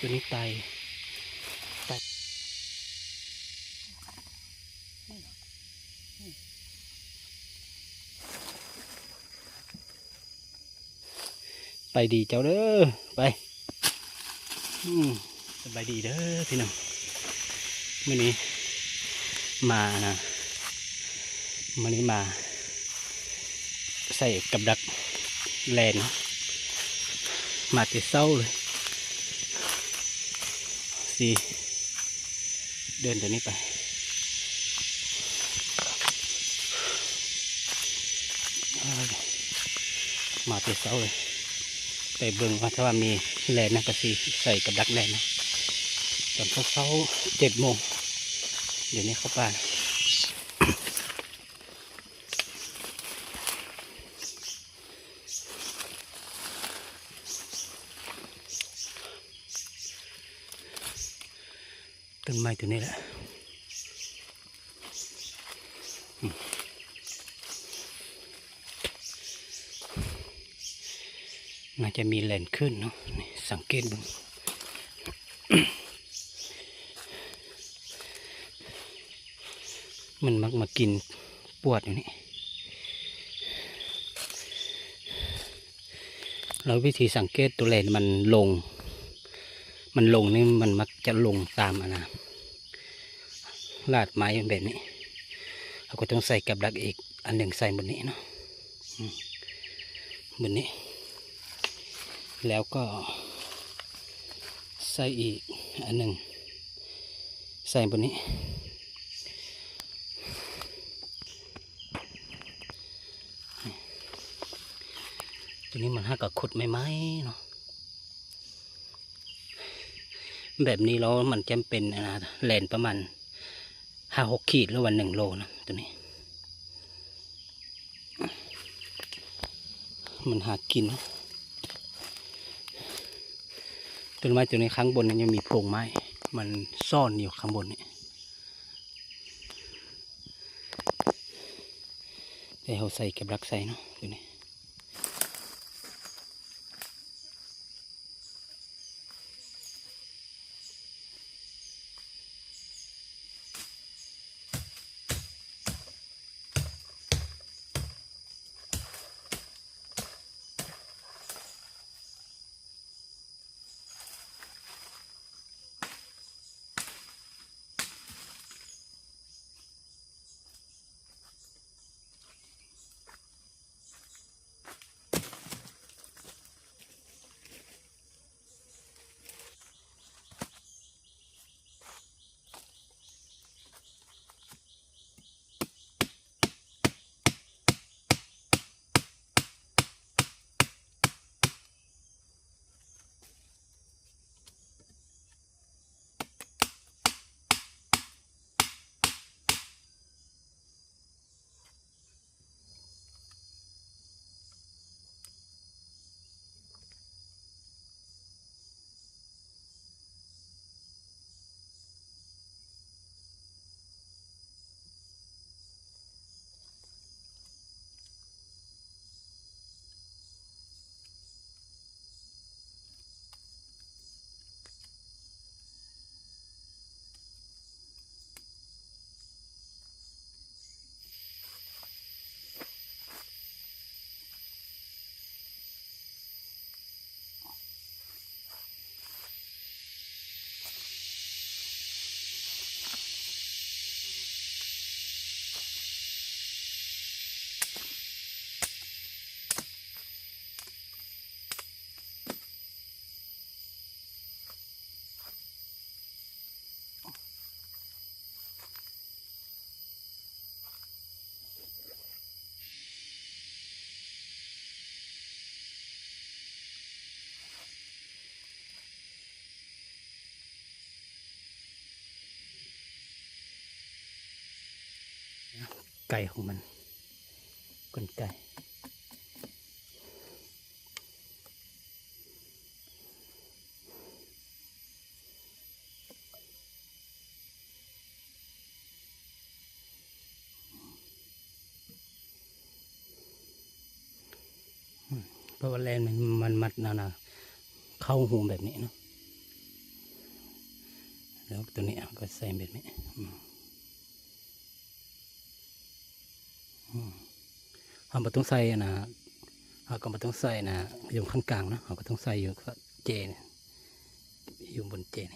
ตัวนี้ไตไปดีเจ้าเด้อไปสบายดีเด้อพี่น้องมื่อนี้มานะมื่อนี้มาใส่กับดักแลนมาแต่เศร้าเลยสิเดินตัวนี้ไปมาแต่เศร้าเลยไปเบิ่งว่าถ้าว่ามีแลนนะก็สิใส่กับดักแลนนะตอนเช้า7 โมงเดี๋ยวนี้เข้าป่าต้นไม้ตัวนี้แหละน่าจะมีแหล่นขึ้นเนาะสังเกตดูมันมักมากินปวดอยู่นี่แล้ววิธีสังเกตตัวแหล่นมันลงนี่มันมักจะลงตามลาดไม้แบบนี้เราก็ต้องใส่กับดักอีกอันหนึ่งใส่บนนี้เนาะบนนี้แล้วก็ใส่อีกอันหนึ่งใส่บนนี้ตัวนี้มันห้ากับขุดไม้เนาะแบบนี้แล้วมันจำเป็นนะแลนประมาณ5-6 ขีดหรือวัน1 โลนะตัวนี้มันหากินต้นไม้ตัวนี้ข้างบนนั้นยังมีโพรงไม้มันซ่อนอยู่ข้างบนนี่แต่เขาใส่กับรักใส่เนาะตัวนี้ไก่ของมันกลไกเพราะว่าแลนมันมัดนาเข้าหูแบบนี้เนาะ แล้วตัวนี้ก็ใส่แบบนี้เราไม่ต้องใส่นะเราก็ไม่ต้องใส่นะอยู่ข้างกลางนะเราก็ต้องใส่อยู่เจนอยู่บนเจน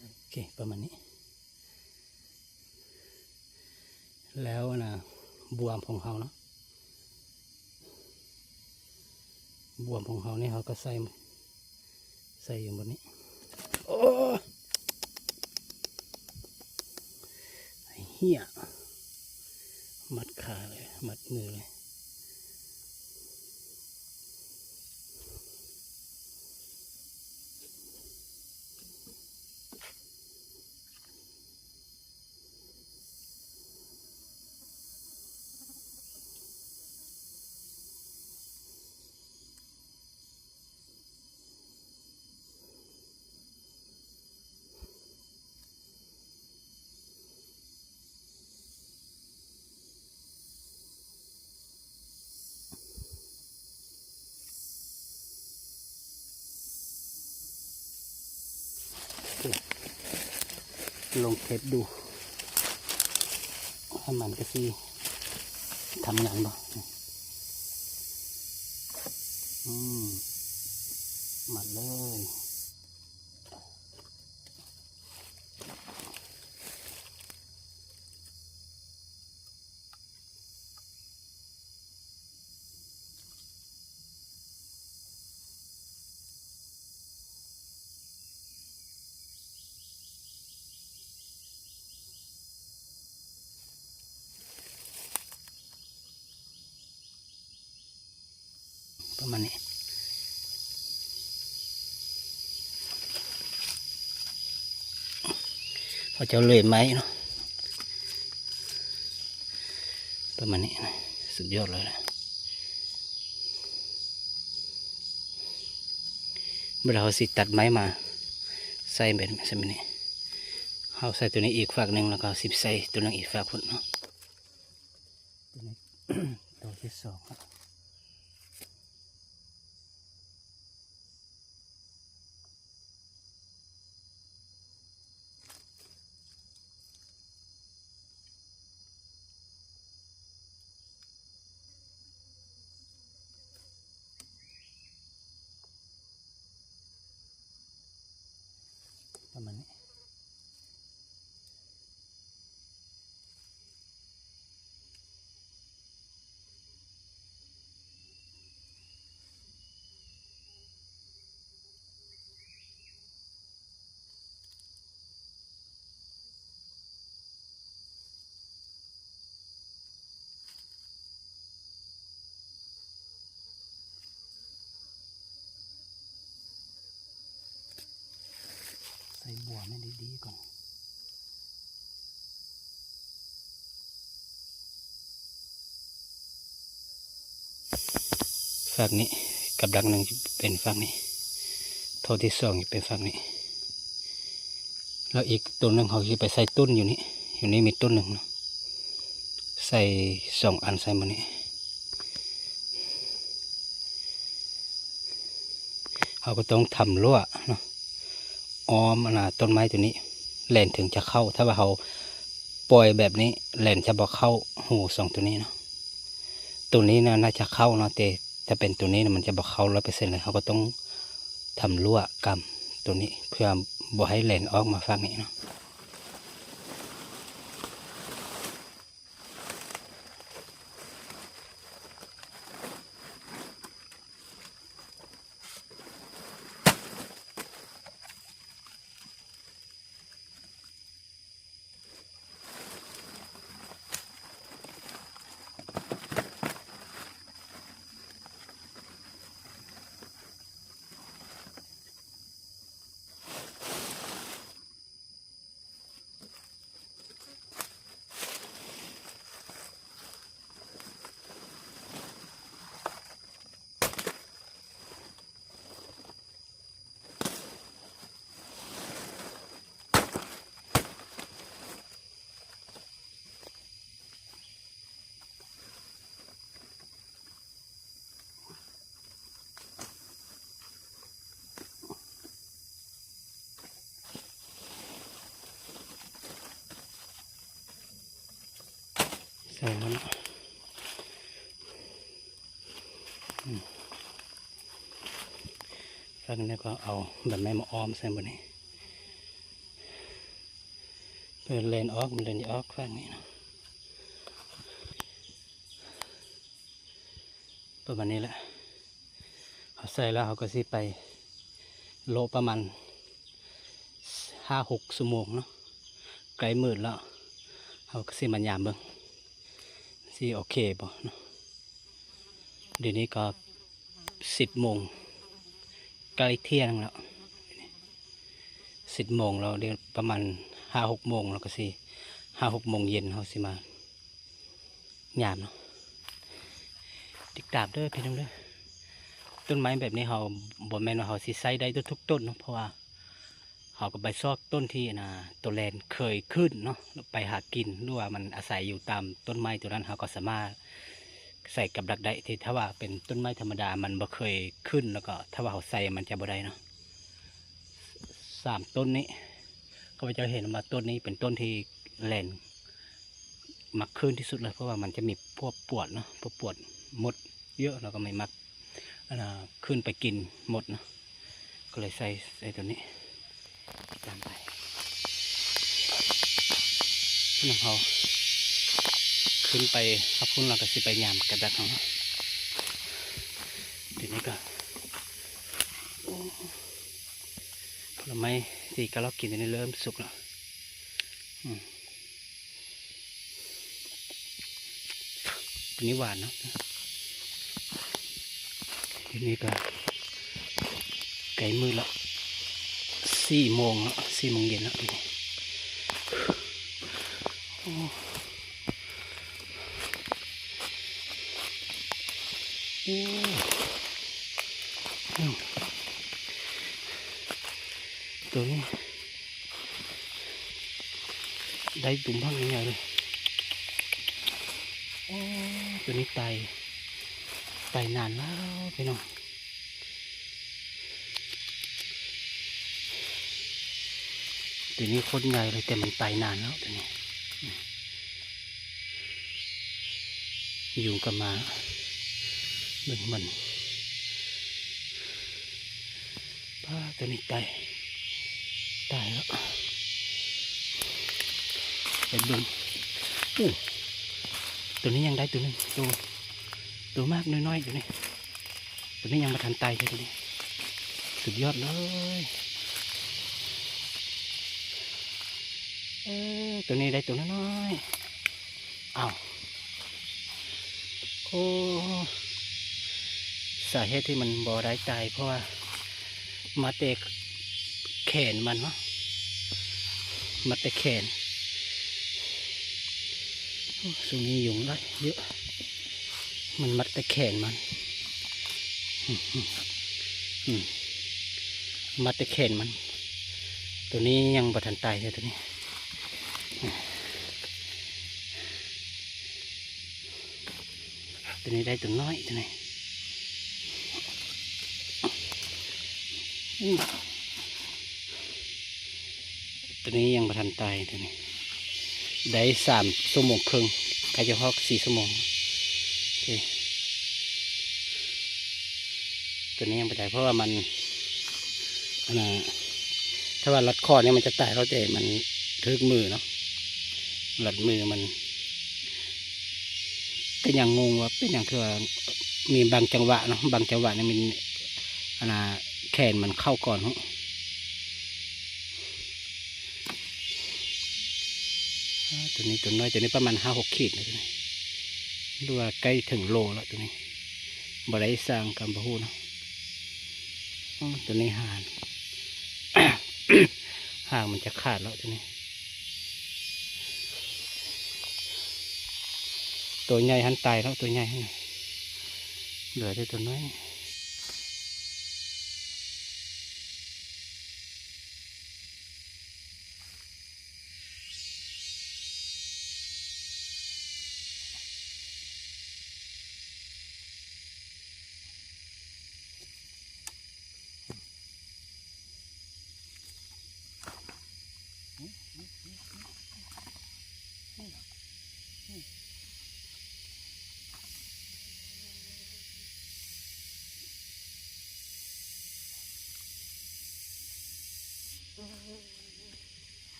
โอเคประมาณนี้แล้วนะบวมของเขาเนาะบวมของเขานี่เขาก็ใส่อยู่บนนี้โอ้เหี้ยมัดขาเลยมัดมือเลยลงเทปดูให้มันก็สิทำงานบ่มัดเลยประมาณนี้เขาจะเลยไหมเนาะประมาณนี้นะสุดยอดเลยนะเมื่อเราสิตัดไม้มาใส่แบบนี้เขาใส่ตัวนี้อีกฝักหนึ่งแล้วก็สิบใส่ตัวนึงอีกฝักพุ่นเนาะตัวนี้ ตัวที่สองประมาณนี้ใส่บัวไม่ดีๆก่อนฝักนี้กับดักหนึ่งเป็นฝักนี้ท่อที่สองเป็นฝักนี้แล้วอีกต้นหนึ่งเขาจะไปใส่ต้นอยู่นี่มีต้นหนึ่งนะใส่2 อันใส่มานี่เขาก็ต้องทำรั้วเนาะอ้อมต้นไม้ตัวนี้แหลนถึงจะเข้าถ้าว่าเขาปล่อยแบบนี้แหลนจะบอกเข้าหู2ตัวนี้เนาะตัวนี้นะน่าจะเข้าเนาะแต่ถ้าเป็นตัวนี้นะมันจะบอกเข้า100%เลยเขาก็ต้องทำรั้วกำตัวนี้เพื่อบ่ให้แหลนออกมาฝั่งนี้เนาะ ใส่มันฟังนี้ก็เอาแบบไม้มาอ้อมใส่บนนี้เพื่อเลนออกมันเลนออกฟังนี้นะประมาณนี้แหละเขาใส่แล้วเขาก็สิไปโลประมาณ5-6 ชั่วโมงเนาะไกลมืดแล้วเขาก็สิมันยามเบิ่งสิโอเคบ่เนาะเดี๋ยวนี้ก็10 โมงใกล้เที่ยงแล้ว10 โมงเราเดี๋ยวประมาณ5-6 โมงเราก็สิ5-6 โมงเย็นเขาสิมายามเนาะติดตามเด้อพี่น้องเด้อต้นไม้แบบนี้เขาบ่แม่นว่าเขาสิใส่ได้ทุกต้นเนาะเพราะว่าเขาก็ไปซอกต้นที่ตัวแลนเคยขึ้นเนาะไปหากินหรือว่ามันอาศัยอยู่ตามต้นไม้ตัวนั้นเขาก็สามารถใส่กับดักได้ที่ถ้าว่าเป็นต้นไม้ธรรมดามันบ่เคยขึ้นแล้วก็ถ้าว่าเขาใส่มันจะบ่ได้เนาะ3 ต้นนี้ก็จะเห็นว่าต้นนี้เป็นต้นที่แลนมักขึ้นที่สุดเลยเพราะว่ามันจะมีพวกปวดเนาะพวกปวดมดเยอะเราก็ไม่มักขึ้นไปกินหมดนะก็เลยใส่ตัวนี้ตามไปน้องเขาขึ้นไปขับพุ่นเราก็สิไปยามกระดักเขาทีนี้ก็ผลไม้ที่กระลอกกินตัวนี้เริ่มสุกแล้วตัวนี้หวานเนาะทีนี้ก็ไก่มือละ4 โมงแล้ว4 โมงเย็นแล้วทีนี้ตัวนี้ได้ตุ่มพังยังไงเลยตัวนี้ไตนานแล้วพี่น้องตัวนี้โคตรใหญ่เลยแต่มันไตนานแล้วตัวนี้อยู่กับมาเบิ่งมันป้าตัวนี้ตายแล้วไปเบิ่งตัวนี้ยังได้ตัวนึงตัวมากน้อยๆตัวนี้ยังมาทันตายเลยตัวนี้สุดยอดเลยตัวนี้ได้ตัวน้อยอ้าวโอ้สาเหตุที่มันบ่ได้ตายเพราะว่ามาเตะแขนมันเนาะมาเตะแขนช่วงนี้ยุงได้เยอะมันมัดแต่แขนมันมัดแต่แขนมันตัวนี้ยังบ่ทันตายเลยตัวนี้ได้ตัวน้อยตัวนี้ตัวนี้ยังบ่ทันตายตัวนี้ได้3 ชั่วโมงครึ่งใครจะฮอก4 ชั่วโมงตัวนี้ยังไม่ได้เพราะว่ามันถ้าว่ารัดคอเนี่ยมันจะตายแล้วแต่มันทึกมือเนาะรัดมือมันก็ยังงงว่าเป็นอย่างคือมีบางจังหวะเนาะบางจังหวะเนี่ยมันแขนมันเข้าก่อนเนาะตัวนี้ตัวน้อยตัวนี้ประมาณ5-6 ขีดนะตัวนี้ดูว่าใกล้ถึงโลแล้วตัวนี้บริสร้างกำบะฮูเนาะตัวนี้ห่าง ห่างมันจะขาดแล้วตัวนี้ตัวใหญ่หันตายแล้วตัวใหญ่เหลือแต่ตัวน้อย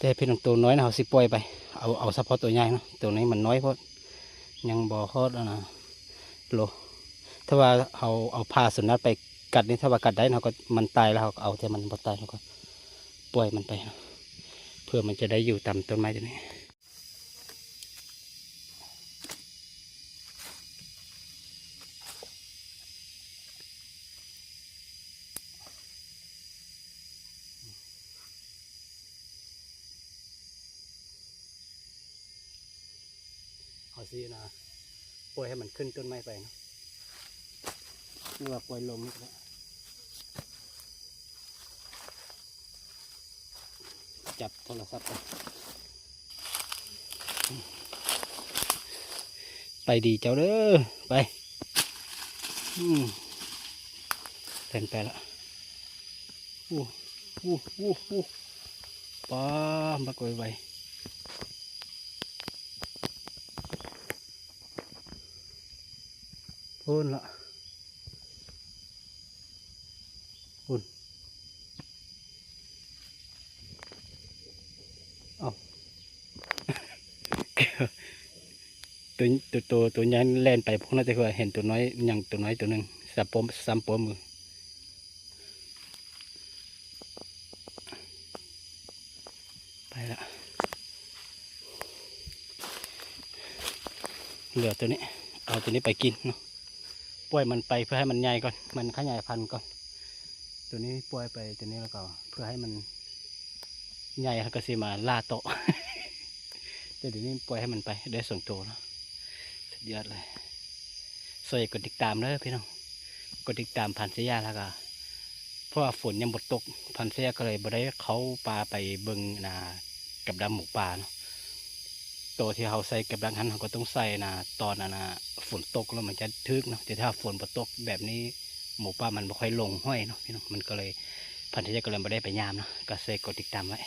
แต่พี่น้องตัวน้อยนะเขาสิปล่อยไปเอาเฉพาะตัวใหญ่เนาะตัวนี้มันน้อยเพราะยังบ่ฮอดนะโลถ้าว่าเอาพาสุนัขไปกัดนี่ถ้าว่ากัดได้เราก็มันตายแล้วเราก็เอาแต่มันบ่ตายเราก็ปล่อยมันไปนะเพื่อมันจะได้อยู่ตามต้นไม้ตัวนี้เอาสินะปล่อยให้มันขึ้นต้นไม้ไปนะหรือว่าปล่อยลมนี่ก็ได้จับโทรศัพท์ไปดีเจ้าเด้อไปเล่นไปละป้าบักไวๆพูนละพูนเอาตัวใหญ่เล่นไปพวกนั้นแต่ว่าเห็นตัวน้อยอย่างตัวน้อยตัวหนึ่งซ้ำปมมือไปละเหลือตัวนี้เอาตัวนี้ไปกินเนาะปล่อยมันไปเพื่อให้มันใหญ่ก่อนมันขยายพันธุ์ก่อนตัวนี้ปล่อยไปตัวนี้แล้วก็เพื่อให้มันใหญ่แล้วก็สิมาล่าโตะ แต่เดี๋ยวนี้ปล่อยให้มันไปได้ส่งตัวเนาะสุดยอดเลยสวยกดติดตามเลยพี่น้องกดติดตามผ่านเสียแล้วก็เพราะว่าฝนยังหมดตกผ่านเสียก็เลยบ่ได้เขาปลาไปเบิ่งกับดำหมูป่าเนาะตัวที่เขาใส่กับดักหันเขาก็ต้องใส่ตอนฝนตกแล้วมันจะทึกเนาะแต่ถ้าฝนบ่ตกแบบนี้หมูป่ามันไม่ค่อยลงห้อยเนาะพี่น้องมันก็เลยพันธุ์เสียก็เลยบ่ได้ไปยามเนาะก็เลยกดติดตามไว้